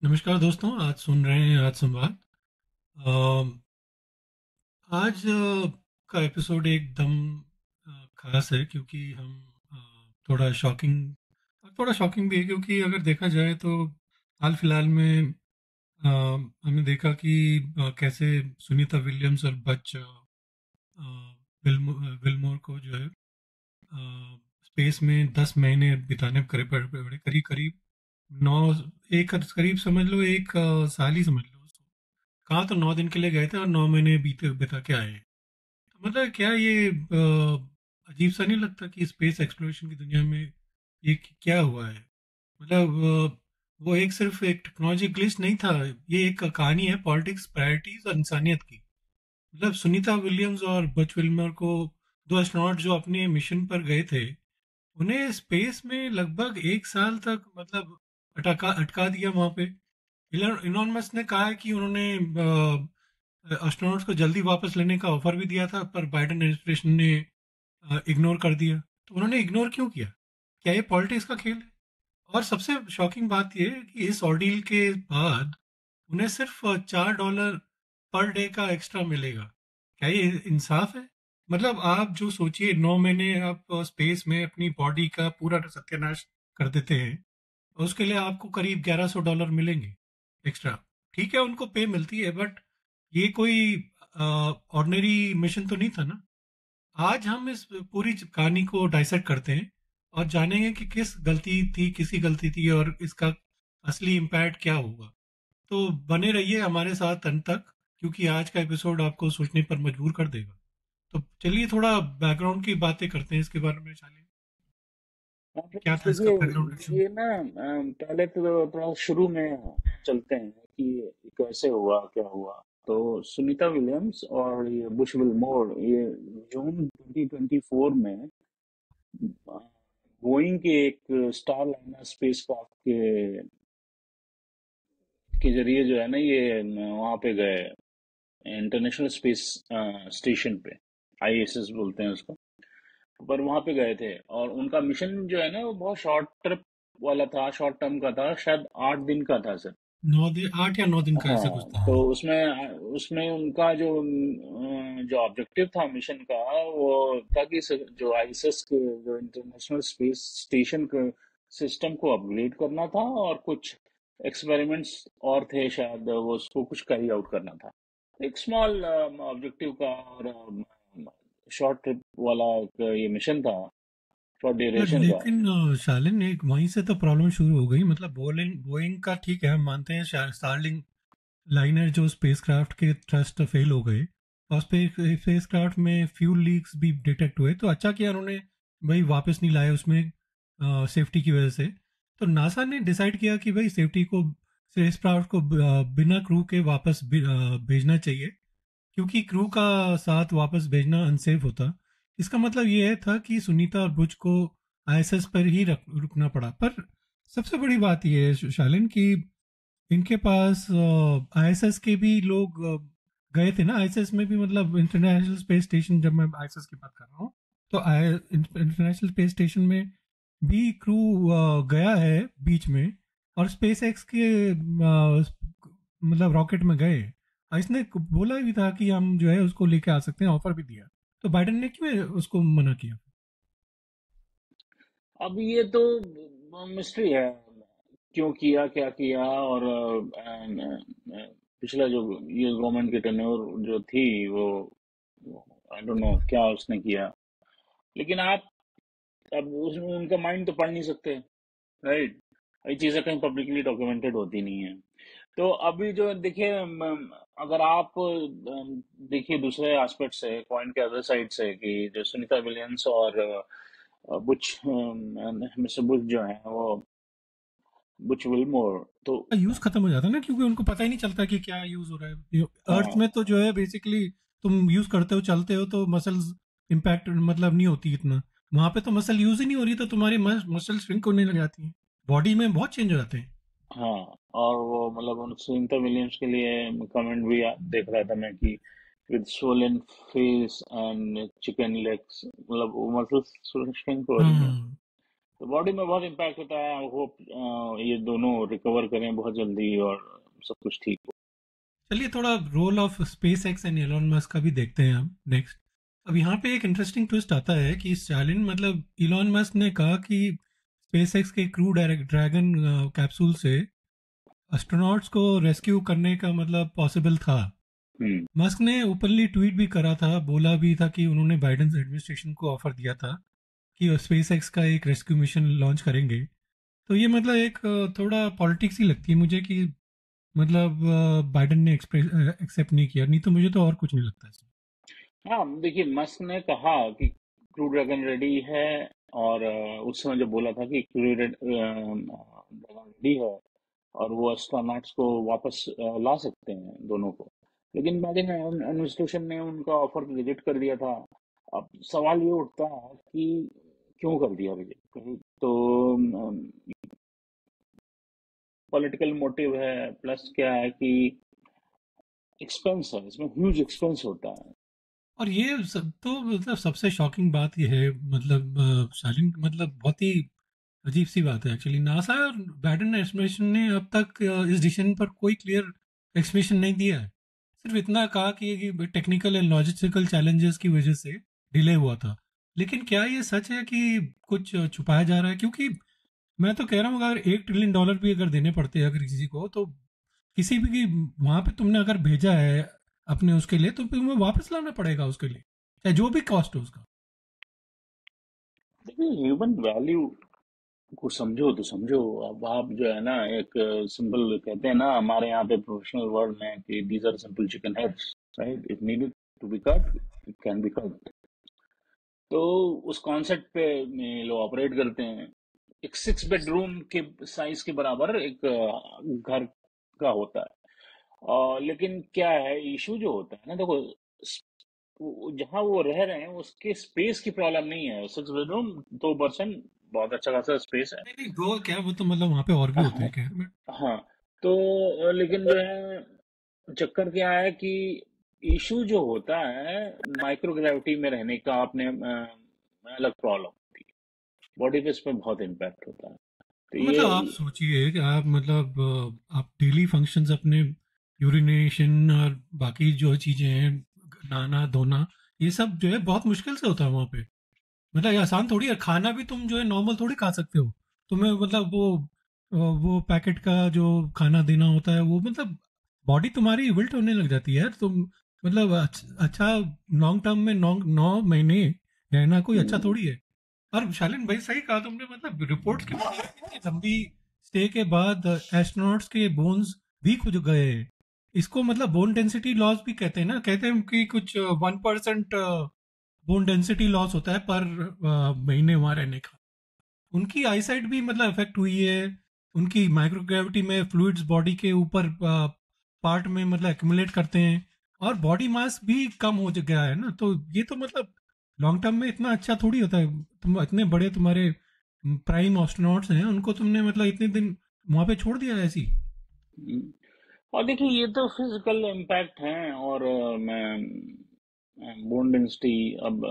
नमस्कार दोस्तों, आज सुन रहे हैं आज संवाद। अ, आज का एपिसोड एकदम खास है क्योंकि हम अ, थोड़ा शॉकिंग भी है क्योंकि अगर देखा जाए तो हाल फिलहाल में अ, हमने देखा कि कैसे सुनीता विलियम्स और बच विलमोर को जो है स्पेस में 10 महीने बिताने करे पड़े पड़े करीब करीब नौ एक करीब समझ लो, एक साल ही समझ लो उसको। कहाँ तो 9 दिन के लिए गए थे और 9 महीने बीते बिता के आए हैं। तो मतलब क्या ये अजीब सा नहीं लगता कि स्पेस एक्सप्लोरेशन की दुनिया में ये क्या हुआ है? मतलब वो एक सिर्फ एक टेक्नोलॉजी ग्लिच नहीं था। ये एक कहानी है पॉलिटिक्स, प्रायोरिटीज और इंसानियत की। मतलब सुनीता विलियम्स और बच विल्मर को, दो एस्ट्रोनॉट जो अपने मिशन पर गए थे, उन्हें स्पेस में लगभग एक साल तक मतलब अटका अटका दिया वहां पे। इलॉन मस्क ने कहा है कि उन्होंने एस्ट्रोनॉट्स को जल्दी वापस लेने का ऑफर भी दिया था, पर बाइडेन एडमिनिस्ट्रेशन ने इग्नोर कर दिया। तो उन्होंने इग्नोर क्यों किया? क्या ये पॉलिटिक्स का खेल है? और सबसे शॉकिंग बात यह है कि इस ऑर्डील के बाद उन्हें सिर्फ $4 पर डे का एक्स्ट्रा मिलेगा। क्या ये इंसाफ है? मतलब आप जो सोचिए, 9 महीने आप स्पेस में अपनी बॉडी का पूरा सत्यानाश कर देते हैं, उसके लिए आपको करीब $1100 मिलेंगे एक्स्ट्रा। ठीक है, उनको पे मिलती है, बट ये कोई ऑर्डिनरी मिशन तो नहीं था ना। आज हम इस पूरी कहानी को डाइसेक्ट करते हैं और जानेंगे कि किसी गलती थी और इसका असली इम्पैक्ट क्या होगा। तो बने रहिए हमारे साथ अंत तक, क्योंकि आज का एपिसोड आपको सोचने पर मजबूर कर देगा। तो चलिए थोड़ा बैकग्राउंड की बातें करते हैं इसके बारे में। चलिए, हाँ क्या फ्रेंड्स, था इसका देखिए बैकग्राउंड एक्शन? ये ना पहले तो थोड़ा शुरू में चलते हैं कि कैसे हुआ क्या हुआ। तो सुनीता विलियम्स और ये बुश विलमोर ये जून 2024 में बोइंग के एक स्टार लाइनर स्पेसक्राफ्ट के जरिए जो है ना ये वहाँ पे गए, इंटरनेशनल स्पेस स्टेशन पे, आईएसएस बोलते हैं उसको। पर वहां पे गए थे और उनका मिशन जो है ना वो बहुत शॉर्ट ट्रिप वाला था, शॉर्ट टर्म का था, शायद 8 दिन का था सर। 9 दिन, 8 या 9 दिन का ऐसा कुछ हाँ, था, तो हाँ। उसमें उसमें उनका जो ऑब्जेक्टिव था मिशन का, वो था कि जो आईएसएस के जो इंटरनेशनल स्पेस स्टेशन के सिस्टम को अपग्रेड करना था और कुछ एक्सपेरिमेंट्स और थे शायद, वो उसको कुछ कैरी आउट करना था। एक स्मॉल ऑब्जेक्टिव का और शॉर्ट ट्रिप वाला एक ये मिशन था, शॉर्ट ड्यूरेशन का। लेकिन शालिन, एक वहीं से तो प्रॉब्लम शुरू हो गई। मतलब बोइंग बोइंग का ठीक है, हम मानते हैं स्टारलिंक लाइनर जो स्पेसक्राफ्ट के थ्रस्ट फेल हो गए और स्पेसक्राफ्ट में फ्यूल लीक्स भी डिटेक्ट हुए, तो अच्छा किया उन्होंने भाई वापस नहीं लाए उसमें सेफ्टी की वजह से। तो नासा ने डिसाइड किया कि भाई सेफ्टी को, स्पेसक्राफ्ट को बिना क्रू के वापस भेजना चाहिए, क्योंकि क्रू का साथ वापस भेजना अनसेफ होता। इसका मतलब ये था कि सुनीता और बुच को आईएसएस पर ही रुकना पड़ा। पर सबसे बड़ी बात यह है शालिन कि इनके पास आईएसएस के भी लोग गए थे ना आईएसएस में भी। मतलब इंटरनेशनल स्पेस स्टेशन, जब मैं आईएसएस की बात कर रहा हूँ, तो इंटरनेशनल स्पेस स्टेशन में भी क्रू गया है बीच में, और स्पेस एक्स के मतलब रॉकेट में गए। और इसने बोला भी था कि हम जो है उसको लेके आ सकते हैं, ऑफर भी दिया। तो बाइडेन ने क्यों उसको मना किया? अब ये तो मिस्ट्री है, क्यों किया क्या किया। और पिछला जो यूएस गवर्नमेंट की टेन्योर जो थी वो, आई डोंट नो क्या उसने किया। लेकिन आप अब उसमें उनका माइंड तो पढ़ नहीं सकते, राइट। ये चीजें कहीं पब्लिकली डॉक्यूमेंटेड होती नहीं है। तो अभी जो देखिए, अगर आप देखिए दूसरे एस्पेक्ट से, कॉइन के अदर साइड से, कि जो सुनीता विलियम्स और बुच मिस्टर बुच जो है वो, बुच विलमोर तो। यूज खत्म हो जाता है ना, क्योंकि उनको पता ही नहीं चलता कि क्या यूज हो रहा है। अर्थ हाँ, में तो जो है बेसिकली तुम यूज करते हो, चलते हो, तो मसल्स इम्पैक्ट मतलब नहीं होती इतना। वहां पे तो मसल यूज ही नहीं हो रही, तो तुम्हारी मसल श्रिंक होने लग जाती है। बॉडी में बहुत चेंज हो जाते हैं। हाँ। और वो मतलब उन सुनीता विलियम्स के लिए कमेंट भी देख रहा था मैं कि with swollen face and chicken legs, मतलब वो मसल्स श्रिंक हो रही हैं। हाँ, तो बॉडी में बहुत इम्पैक्ट होता है। आई होप ये दोनों रिकवर करें बहुत जल्दी और सब कुछ ठीक हो। चलिए थोड़ा role of SpaceX and Elon Musk का भी देखते हैं हम नेक्स्ट। अब यहाँ पे एक इंटरेस्टिंग ट्विस्ट आता है कि स्टालिन मतलब इलॉन मस्क ने कहा कि स्पेस एक्स के क्रू ड्रैगन कैप्सूल से एस्ट्रोनॉट्स को रेस्क्यू करने का मतलब पॉसिबल था। हम्म। मस्क ने ओपनली ट्वीट भी करा था, बोला भी था कि उन्होंने बाइडेन एडमिनिस्ट्रेशन को ऑफर दिया था कि स्पेस एक्स का एक रेस्क्यू मिशन लॉन्च करेंगे। तो ये मतलब एक थोड़ा पॉलिटिक्स ही लगती है मुझे कि मतलब बाइडेन ने एक्सेप्ट नहीं किया, नहीं तो मुझे तो और कुछ नहीं लगता इसमें। हाँ, देखिए मस्क ने कहा कि क्रू ड्रैगन रेडी है, और उस समय जब बोला था कि क्रू ड्रैगन रेडी है और वो एस्ट्रोनॉट्स को वापस ला सकते हैं दोनों को, लेकिन बाइडेन एडमिनिस्ट्रेशन ने उनका ऑफर रिजेक्ट कर दिया था। अब सवाल ये उठता है कि क्यों कर दिया रिजेक्ट? तो पॉलिटिकल मोटिव है, प्लस क्या है कि एक्सपेंस है, इसमें ह्यूज एक्सपेंस होता है। और ये सब तो मतलब सबसे शॉकिंग बात ये है, मतलब शालीन मतलब बहुत ही अजीब सी बात है एक्चुअली। नासा और बाइडेन एडमिनिस्ट्रेशन ने अब तक इस डिसीजन पर कोई क्लियर एक्सप्लेनेशन नहीं दिया है। सिर्फ इतना कहा कि टेक्निकल एंड लॉजिस्टिकल चैलेंजेस की वजह से डिले हुआ था। लेकिन क्या ये सच है कि कुछ छुपाया जा रहा है? क्योंकि मैं तो कह रहा हूँ अगर $1 ट्रिलियन भी अगर देने पड़ते हैं अगर किसी को, तो किसी भी वहां पे तुमने अगर भेजा है अपने उसके लिए, तो तुम्हें वापस लाना पड़ेगा उसके लिए, चाहे जो भी कॉस्ट हो उसका। देखिए ह्यूमन वैल्यू को समझो तो समझो। अब आप जो है ना, एक सिंपल कहते हैं ना हमारे यहाँ पे प्रोफेशनल वर्ड में कि these are simple chicken heads, right? If needed to be cut, it can be cut. तो उस कॉन्सेप्ट पे में लोग ऑपरेट करते हैं। एक 6 बेडरूम के साइज के बराबर एक घर का होता है। लेकिन क्या है इशू जो होता है ना, देखो जहाँ वो रह रहे हैं उसके स्पेस की प्रॉब्लम नहीं है। 6 बेडरूम, 2 पर्सन, बहुत अच्छा खासा स्पेस है। नहीं नहीं, दो क्या, वो तो मतलब वहां पे और भी होते हैं क्या? हाँ। तो लेकिन जो है चक्कर क्या है कि इशू जो होता है माइक्रोग्रेविटी में रहने का, आपने अलग प्रॉब्लम होती है, बॉडी पे इस पे बहुत इम्पैक्ट होता है। तो तो मतलब आप ये सोचिए कि आप मतलब आप डेली फंक्शंस अपने यूरिनेशन और बाकी जो चीजें हैं, नहाना धोना, ये सब जो है बहुत मुश्किल से होता है वहां पे। मतलब ये आसान थोड़ी है। खाना भी तुम जो है नॉर्मल थोड़ी खा सकते हो। तुम्हें मतलब वो पैकेट का जो खाना देना होता है वो मतलब बॉडी तुम्हारी विल्ट होने लग जाती है यार। तुम मतलब अच्छा लॉन्ग टर्म में 9 महीने रहना कोई अच्छा हम्म, थोड़ी है। और शालिन भाई सही कहा तुमने, मतलब रिपोर्ट्स के मुताबिक इतनी लंबी स्टे के बाद एस्ट्रोनॉट्स के बोन्स वीक हो गए हैं। इसको मतलब बोन डेंसिटी लॉस भी कहते हैं ना, कहते हैं कि कुछ 1% बोन डेंसिटी लॉस होता है पर महीने वहां रहने का। उनकी आईसाइट भी मतलब इफेक्ट हुई है। उनकी माइक्रोग्रेविटी में फ्लूइड्स बॉडी के ऊपर पार्ट में मतलब एक्यूमुलेट करते हैं, और बॉडी मास भी कम हो गया है ना। तो ये तो मतलब लॉन्ग टर्म में इतना अच्छा थोड़ी होता है। तुम इतने बड़े तुम्हारे प्राइम एस्ट्रोनॉट्स हैं, उनको तुमने मतलब इतने दिन वहां पे छोड़ दिया ऐसी। हम्म। और देखिए ये तो फिजिकल इम्पैक्ट हैं, और मैं बोन डेंसिटी अब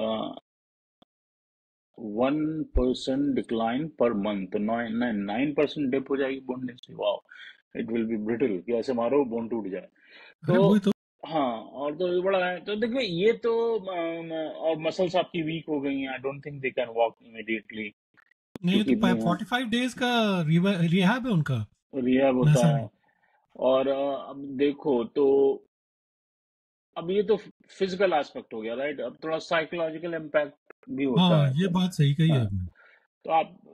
1% डिक्लाइन पर मंथ, 9% डिप हो जाएगी बोन डेंसिटी। वाह, इट विल बी ब्रिटल कि ऐसे मारो बोन टूट जाए। अरे तो वही तो। हाँ, और तो ये बड़ा है। तो देखिए ये तो और मसल्स आपकी वीक हो गई हैं, I don't think they can walk immediately, नहीं, ये क्योंकि तो इतनी है 45 डेज का रिहैब है उनका, रिहैब होता नासा है। में। और अब देखो तो अब ये तो फिजिकल एस्पेक्ट हो गया, राइट? अब थोड़ा साइकोलॉजिकल इम्पैक्ट भी होता हाँ है ये फिर। बात सही कही है हाँ, आपने। तो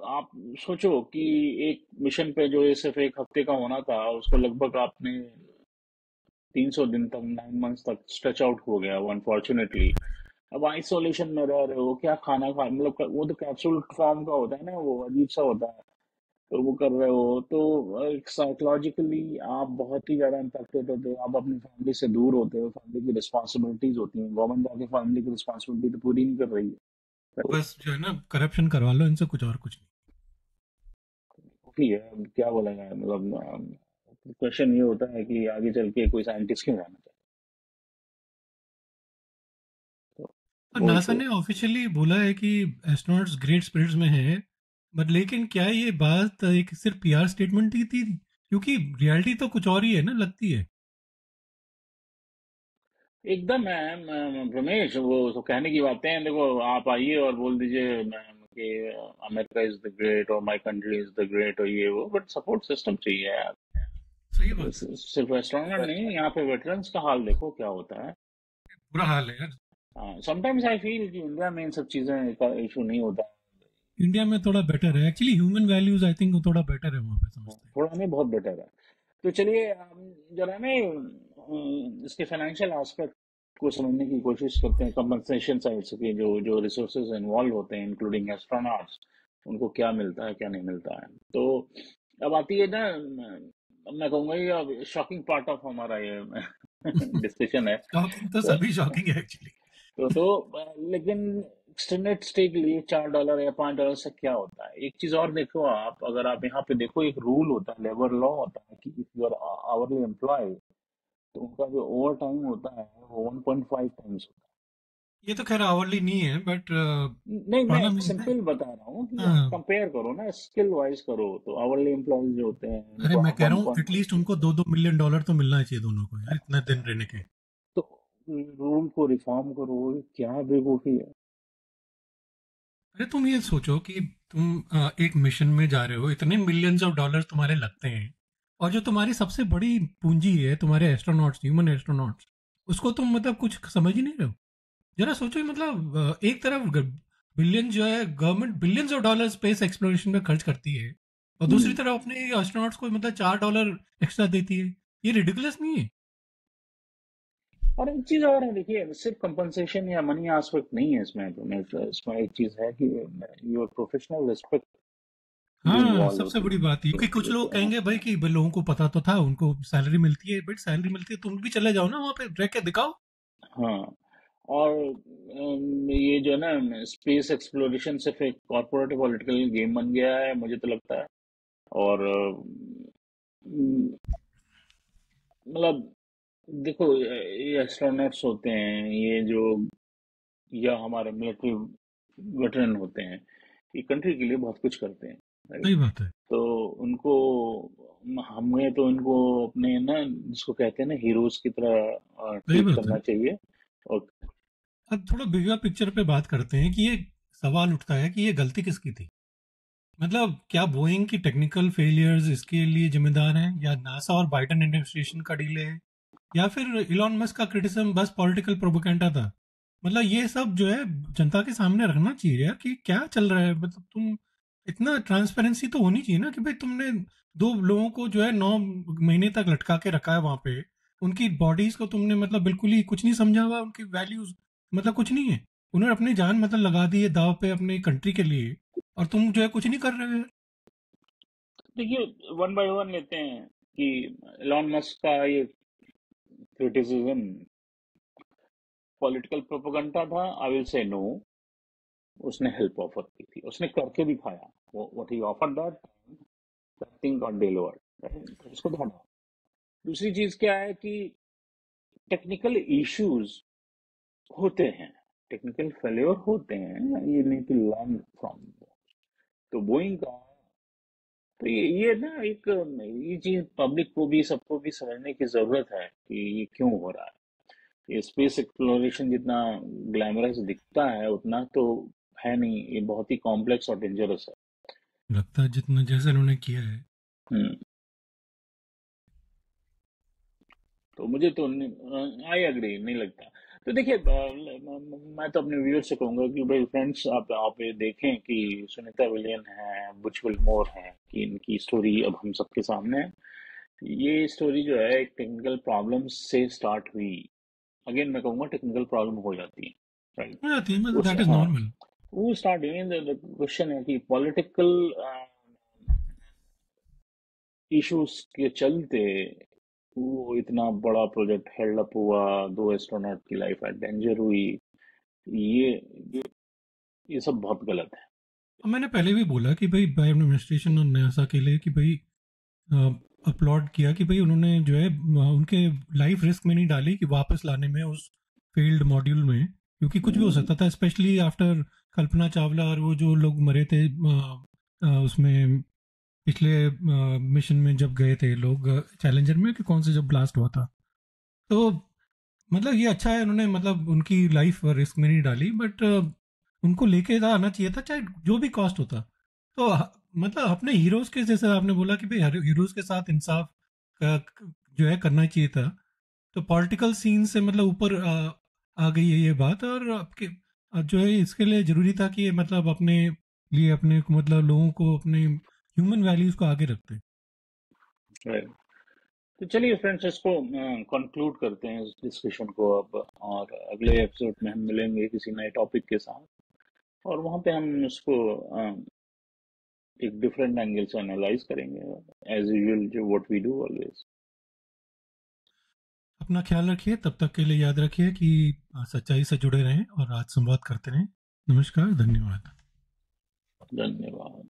आप सोचो कि एक मिशन पे जो ये सिर्फ एक हफ्ते का होना था, उसको लगभग आपने 300 दिन तक, 9 मंथ्स तक स्ट्रेच आउट हो गया अनफॉर्चुनेटली। अब आइसोलेशन में रह रहे हो, क्या खाना खा, मतलब वो तो कैप्सूल फॉर्म का होता है ना, वो अजीब सा होता है। तो वो कर रहे हो तो एक साइकोलॉजिकली आप बहुत ही ज्यादा इम्पेक्टेड होते हो। आप अपनी फैमिली से दूर होते हो, फैमिली की रिस्पॉन्सिबिलिटीज होती हैं, गवर्नमेंट आपकी फैमिली की रिस्पॉन्सिबिलिटी तो पूरी नहीं कर रही है, right? बस जो है ना करप्शन करवा लो इनसे, कुछ और कुछ नहीं। काफी है, अब क्या बोला जाए, मतलब क्वेश्चन ये होता है कि आगे चल के कोई साइंटिस्ट क्यों जाना चाहिए? तो और वही नासा तो। ने ऑफिशियली बोला है कि एस्ट्रोनॉट्स ग्रेट स्पिरिट्स में हैं। बट लेकिन क्या ये बात एक सिर्फ पीआर स्टेटमेंट ही थी? क्योंकि रियलिटी तो कुछ और ही है ना, लगती है। एकदम है रमेश, वो तो कहने की बातें हैं। देखो, आप आइए और बोल दीजिए कि अमेरिका इज द ग्रेट और my country is the great और ये वो, बट सपोर्ट सिस्टम चाहिए यार। सही बात है। सिर्फ एस्ट्रोनॉट नहीं, यहाँ पे वेटरन्स का हाल देखो क्या होता है। बुरा हाल है यार। समटाइम्स आई फील कि इंडिया में इन सब चीजें का इशू नहीं होता। इंडिया में थोड़ा बेटर है actually, human values I think थोड़ा बेटर है वहाँ पे, समझते हैं। थोड़ा नहीं, बहुत बेटर है। तो चलिए हम जरा ना इसके फाइनेंशियल एस्पेक्ट को समझने की कोशिश करते हैं, कंपनसेशन साइड से, कि जो जो रिसोर्सेज इन्वॉल्व होते हैं इंक्लूडिंग एस्ट्रोनॉट्स, उनको क्या मिलता है क्या नहीं मिलता है। तो अब आती है ना, मैं कहूँगा ये शॉकिंग पार्ट ऑफ हमारा ये डिस्कशन है। शॉकिंग तो तो सभी शॉकिंग है एक्चुअली। लेकिन एक्सटेंडेड स्टे के लिए $4 या $5 से क्या होता है? एक चीज और देखो आप, अगर आप यहाँ पे देखो, एक रूल होता है, लेबर लॉ होता है कि if you are hourly employ, तो उनका जो ओवर टाइम होता है वो 1.5 टाइम्स होता ये तो खैर आवरली नहीं है, बट है। नहीं, मैं प्रॉब्लम ये है। सिंपल बता रहा हूँ कि आप हाँ। कंपेयर करो ना, स्किल वाइज करो, तो आवरली एम्प्लॉयज जो होते हैं अरे उनको मैं आप कह रहा वन हूँ पॉइंट एटलीस्ट उनको $2-2 मिलियन तो मिलना चाहिए दोनों को यार, इतना दिन रहने के। तो रूल को रिफॉर्म करो, ये क्या बेवकूफी है। अरे तुम ये सोचो कि तुम एक मिशन में जा रहे हो, इतने मिलियंस ऑफ डॉलर तुम्हारे लगते हैं, और जो तुम्हारी सबसे बड़ी पूंजी है, तुम्हारे एस्ट्रोनॉट्स, ह्यूमन एस्ट्रोनॉट्स, उसको तुम मतलब कुछ समझ ही नहीं रहे हो। जरा सोचो, मतलब एक तरफ बिलियन जो है, government billions of dollar space exploration में खर्च करती है, और दूसरी हम्म तरफ अपने एस्ट्रोनॉट्स को मतलब $4 एक्स्ट्रा देती है। ये रिडिकुलस नहीं है? और एक चीज और है, देखिए, सिर्फ कंपनसेशन या मनी एस्पेक्ट नहीं है इसमें, तो इसमें एक चीज है कि योर प्रोफेशनल रिस्पेक्ट भी हाँ, इन्वॉल्व सबसे होती बड़ी है। बात ये कि कुछ लोग कहेंगे भाई कि भाई लोगों को पता तो था, उनको सैलरी मिलती है, बट सैलरी मिलती है, तुम भी चले जाओ ना वहाँ पे, रह के दिखाओ। हाँ, और ये जो है ना, स्पेस एक्सप्लोरेशन सिर्फ एक कॉर्पोरेट पॉलिटिकल गेम बन गया है, मुझे तो लगता है। और मतलब देखो, ये एस्ट्रोनॉट्स होते हैं, ये जो, या हमारे मिलिट्री वेटरन होते हैं, ये कंट्री के लिए बहुत कुछ करते हैं, राइट। सही बात है। तो उनको, हमें तो इनको अपने ना, जिसको कहते हैं ना, हीरोज की तरह सही ट्रीट बात है। करना चाहिए। और अब थोड़ा बिगर पिक्चर पे बात करते हैं कि ये सवाल उठता है कि ये गलती किसकी थी। मतलब क्या बोइंग की टेक्निकल फेलियर्स इसके लिए जिम्मेदार हैं, या नासा और बाइडेन एडमिनिस्ट्रेशन का डिले है, या फिर इलॉन मस्क का क्रिटिसिज्म बस पॉलिटिकल प्रोपेगेंडा था? मतलब ये सब जो है जनता के सामने रखना चाहिए यार कि क्या चल रहा है। मतलब तुम, इतना ट्रांसपेरेंसी तो होनी चाहिए ना कि भाई तुमने दो लोगों को जो है 9 महीने तक लटका के रखा है वहां पे, उनकी बॉडीज को तुमने मतलब बिल्कुल ही कुछ नहीं समझा हुआ, उनकी वैल्यूज मतलब कुछ नहीं है। उन्होंने अपनी जान मतलब लगा दी है दाव पे अपनी कंट्री के लिए, और तुम जो है कुछ नहीं कर रहे हो यार। देखिए, वन बाय वन लेते हैं कि एलॉन मस्क का ये क्रिटिसिज्म पॉलिटिकल प्रोपेगेंडा था, आई विल से नो। उसने हेल्प ऑफर की थी, उसने करके दिखाया, what he offer that, that thing got delivered, right, उसको तो हटाओ। दूसरी चीज क्या है कि टेक्निकल इश्यूज होते हैं, टेक्निकल फेल्योर होते हैं, ये नीड टू लर्न फ्रॉम। तो बोइंग का, तो ये ना एक, ये चीज पब्लिक को भी, सबको भी समझने की जरूरत है कि ये क्यों हो रहा है। ये स्पेस एक्सप्लोरेशन जितना ग्लैमरस दिखता है उतना तो है नहीं, ये बहुत ही कॉम्प्लेक्स और डेंजरस है। लगता है जितना जैसे उन्होंने किया है। हम्म तो मुझे तो आई एग्री, नहीं लगता। तो देखिए, मैं तो अपने व्यूअर से कहूंगा कि भाई फ्रेंड्स, आप ये देखें कि सुनीता विलियन है, बुच विल्मोर है, कि इनकी स्टोरी अब हम सबके सामने है। ये स्टोरी जो है एक टेक्निकल प्रॉब्लम से स्टार्ट हुई। अगेन मैं कहूँगा टेक्निकल प्रॉब्लम हो जाती है, राइट। हो जाती है, मतलब उस दैट इज हाँ, नॉर्मल। वो स्टार्ट हुई। क्वेश्चन है कि पॉलिटिकल इश्यूज के चलते वो इतना बड़ा प्रोजेक्ट हेल्ड अप हुआ, दो एस्ट्रोनॉट की लाइफ एट डेंजर हुई। ये ये ये सब बहुत गलत है। अब मैंने पहले भी बोला कि भाई बाइडेन एडमिनिस्ट्रेशन और नासा के लिए कि भाई अपलॉड किया कि भाई उन्होंने जो है उनके लाइफ रिस्क में नहीं डाली कि वापस लाने में उस फेल्ड मॉड्यूल में, क्योंकि कुछ भी हो हम्म, सकता था, स्पेशली आफ्टर कल्पना चावला और वो जो लोग मरे थे उसमें पिछले मिशन में जब गए थे लोग चैलेंजर में कि कौन से जब ब्लास्ट हुआ था, तो मतलब ये अच्छा है, उन्होंने मतलब उनकी लाइफ रिस्क में नहीं डाली, बट उनको लेके था आना चाहिए था चाहे जो भी कॉस्ट होता। तो मतलब अपने हीरोज के जैसे आपने बोला कि भाई हीरोज के साथ इंसाफ जो है करना चाहिए था। तो पॉलिटिकल सीन से मतलब ऊपर आ गई है ये बात, और आपके जो है इसके लिए जरूरी था कि ये मतलब अपने लिए अपने मतलब लोगों को अपने ह्यूमन वैल्यूज को आगे रखते। Right. तो चलिए फ्रेंड्स, इसको कंक्लूड करते हैं इस डिस्कशन को अब, और अगले एपिसोड में हम मिलेंगे किसी नए टॉपिक के साथ, और वहाँ पे हम इसको एक डिफरेंट एंगल से एनालाइज करेंगे, एज यूजुअल जो व्हाट वी डू ऑलवेज। अपना ख्याल रखिए, तब तक के लिए याद रखिए कि सच्चाई से जुड़े रहें और आज संवाद करते रहें। नमस्कार, धन्यवाद। धन्यवाद।